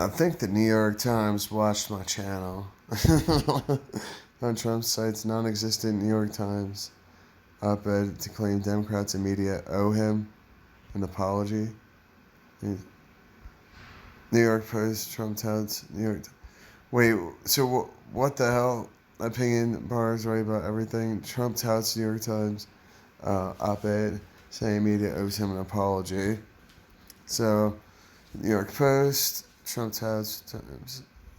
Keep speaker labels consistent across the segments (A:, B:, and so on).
A: I think the New York Times watched my channel. On Trump cites non-existent New York Times op-ed to claim Democrats and media owe him an apology. New York Post, Trump touts New York. Wait, so what the hell? Opinion bars right about everything. Trump touts New York Times op-ed saying media owes him an apology. So, New York Post, Trump touts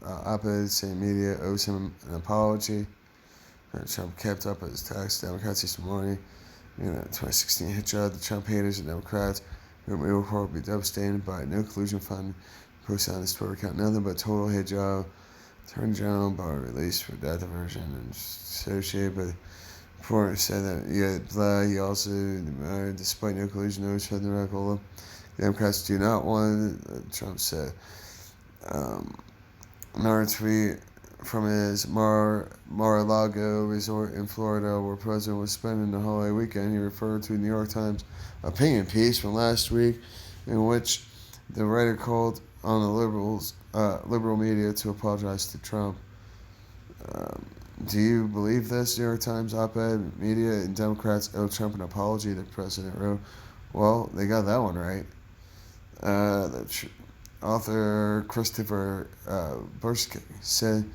A: op-ed saying media owes him an apology. Trump kept up his tax. Democrats this morning. 2016 hit job. The Trump haters and Democrats who will probably be devastated by no collusion fund posted on his Twitter account. Nothing but total hit job. Attorney General bar released for death aversion and associated with before said that he also despite no collusion notice from the record. Democrats do not want, Trump said. Another tweet from his Mar-a-Lago resort in Florida, where the president was spending the holiday weekend. He referred to a New York Times opinion piece from last week in which the writer called on the liberal media to apologize to Trump. Do you believe this? New York Times op-ed, media and Democrats owe Trump an apology, the president wrote. Well, they got that one right. Author Christopher Bursky said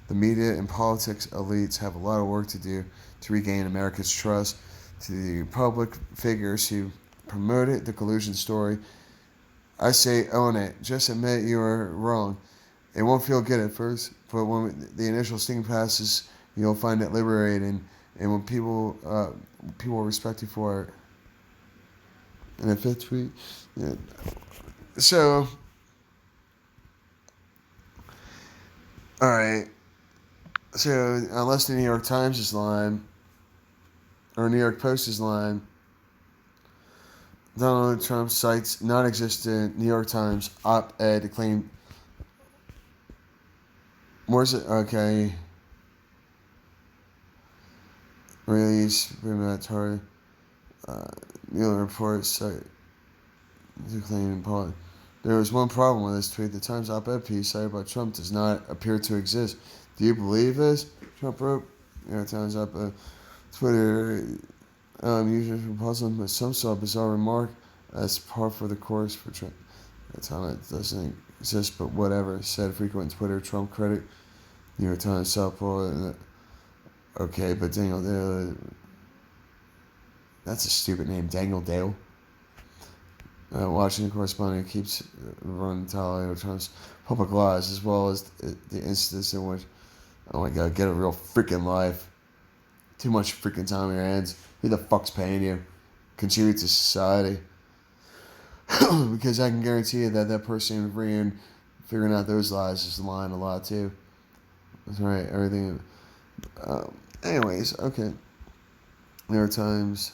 A: the media and politics elites have a lot of work to do to regain America's trust. To the public figures who promoted the collusion story, I say own it. Just admit you are wrong. It won't feel good at first, but when the initial sting passes, you'll find it liberating. And when people will respect you for it. And the fifth tweet, yeah. So, all right. So unless the New York Times is lying, or New York Post is lying, Donald Trump cites non-existent New York Times op-ed to claim. Where's it? Okay. Release mandatory. Mueller report cite to claim Paul. There was one problem with this tweet. The Times op-ed piece cited by Trump does not appear to exist. Do you believe this? Trump wrote. New York Times op-ed. Twitter users were puzzled, but some saw a bizarre remark as par for the course for Trump. At the time it doesn't exist, but whatever. Said frequent Twitter Trump credit. New York Times Southpaw. Okay, but Daniel Dale. That's a stupid name, Daniel Dale. Washington correspondent keeps running tally of Trump's public lies, as well as the instances in which, oh my God, get a real freaking life. Too much freaking time on your hands. Who the fuck's paying you? Contribute to society. Because I can guarantee you that person figuring out those lies is lying a lot too. That's right, everything. Anyways, okay. New York Times.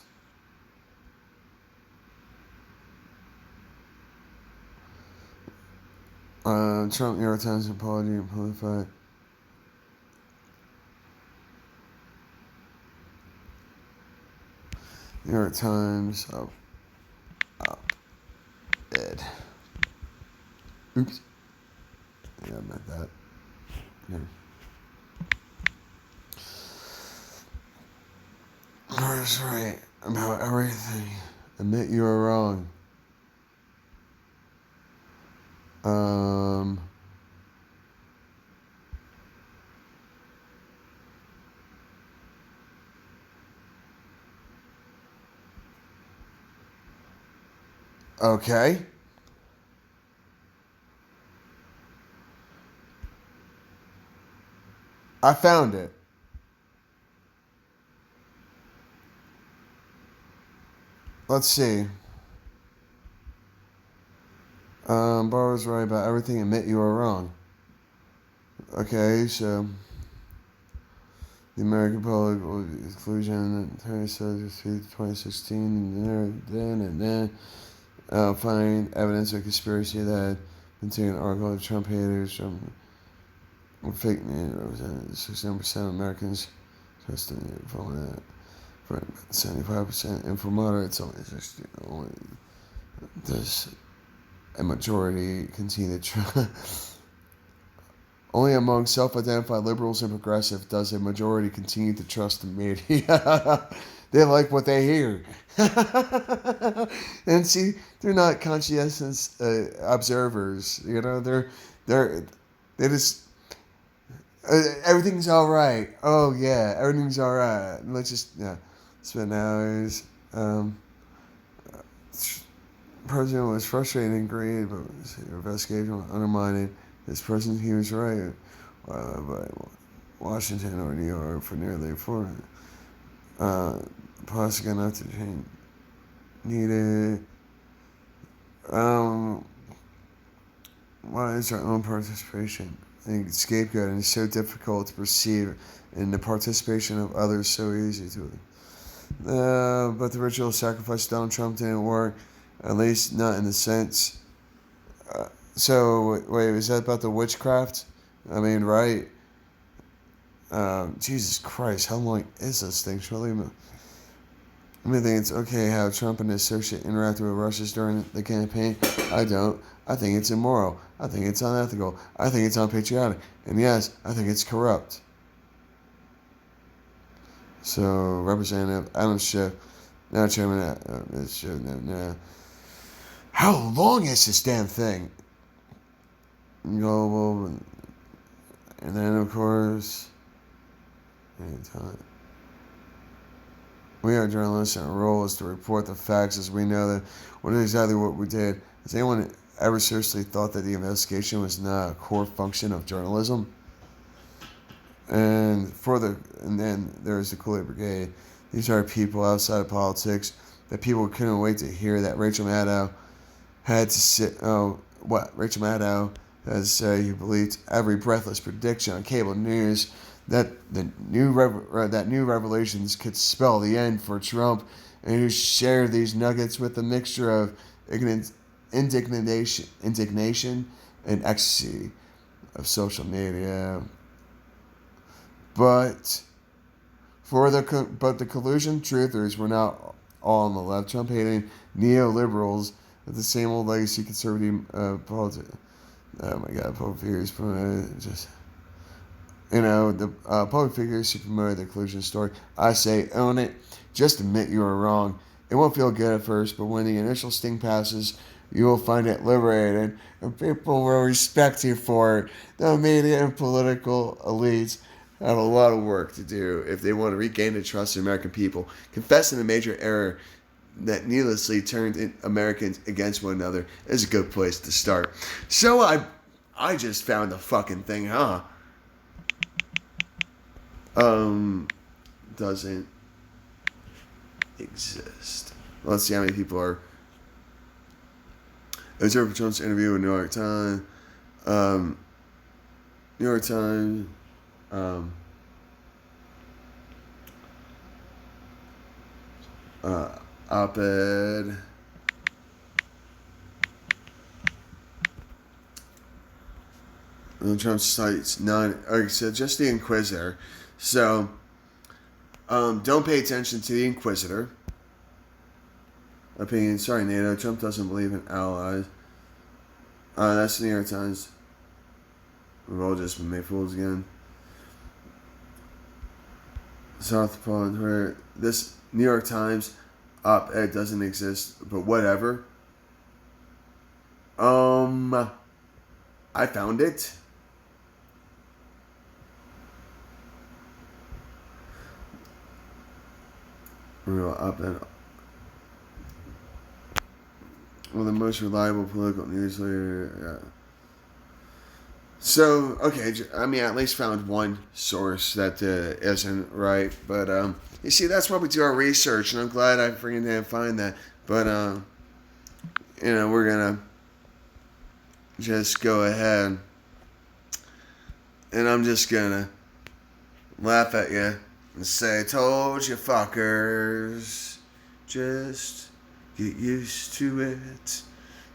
A: Trump, New York Times apology and politified. New York Times ed. Oops. Yeah, I meant that. Yeah. That's right. About everything. Admit you are wrong. Okay. I found it. Let's see. Barr was right about everything. Admit you are wrong. Okay, so the American public exclusion attorney said 2016 and then finding evidence of conspiracy that had been taken an article of Trump haters from fake news. 69% of Americans trusted it following that. 75% and for moderates only does a majority continue to Only among self-identified liberals and progressives does a majority continue to trust the media. They like what they hear. And see, they're not conscientious observers. You know, they're they just everything's all right. Oh yeah, everything's all right. Let's just spend hours. President was frustrated and agreed, but his investigation undermining his person. He was right. By Washington or New York for nearly 4. Possibly enough to change. Needed. Why is our own participation? I think scapegoating is so difficult to perceive, and the participation of others so easy to. But the ritual sacrifice of Donald Trump didn't work, at least not in the sense. So wait, is that about the witchcraft? I mean, right? Jesus Christ, how long is this thing? Surely, I think it's okay how Trump and his associate interacted with Russians during the campaign. I don't. I think it's immoral. I think it's unethical. I think it's unpatriotic. And yes, I think it's corrupt. So, Representative Adam Schiff, now Chairman, how long is this damn thing? Global, and then of course, we are journalists, and our role is to report the facts as we know them. What is exactly what we did? Has anyone ever seriously thought that the investigation was not a core function of journalism? And then there's the Kool-Aid Brigade. These are people outside of politics that people couldn't wait to hear that Rachel Maddow had to sit. Oh, what? Rachel Maddow has said he believed every breathless prediction on cable news that the new revelations could spell the end for Trump, and who shared these nuggets with a mixture of indignation, and ecstasy of social media. But the collusion truthers were not all on the left. Trump hating neoliberals at the same old legacy conservative politics. Oh my God, public figures just. The public figures who promoted the collusion story. I say own it. Just admit you were wrong. It won't feel good at first, but when the initial sting passes, you will find it liberating, and people will respect you for it. The media and political elites have a lot of work to do if they want to regain the trust of the American people. Confessing a major error that needlessly turned Americans against one another is a good place to start. So I just found the fucking thing, huh? Doesn't exist. Let's see how many people are. Observer Trump's interview with New York Times. New York Times. Op-ed. Trump cites so just the Inquisitor. So, don't pay attention to the Inquisitor. Opinion. Sorry, NATO. Trump doesn't believe in allies. That's the New York Times. We've all just been made fools again. South Pole, where this New York Times op-ed doesn't exist, but whatever. I found it. Real op-ed. Well, the most reliable political newsletter. Yeah. So, okay, I mean, I at least found one source that isn't right. But, you see, that's why we do our research, and I'm glad I freaking didn't find that. But, we're going to just go ahead, and I'm just going to laugh at you and say, told you fuckers, just get used to it.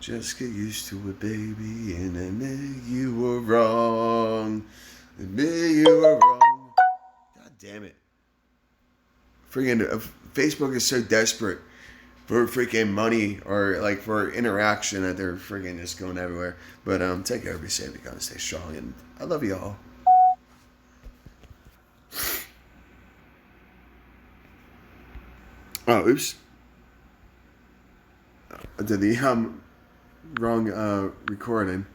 A: Just get used to it, baby, and admit you were wrong. Admit you were wrong. God damn it. Freaking Facebook is so desperate for freaking money or like for interaction that they're freaking just going everywhere. But take care, be safe, be kind, stay strong, and I love you all. Oh, oops. I did the wrong recording.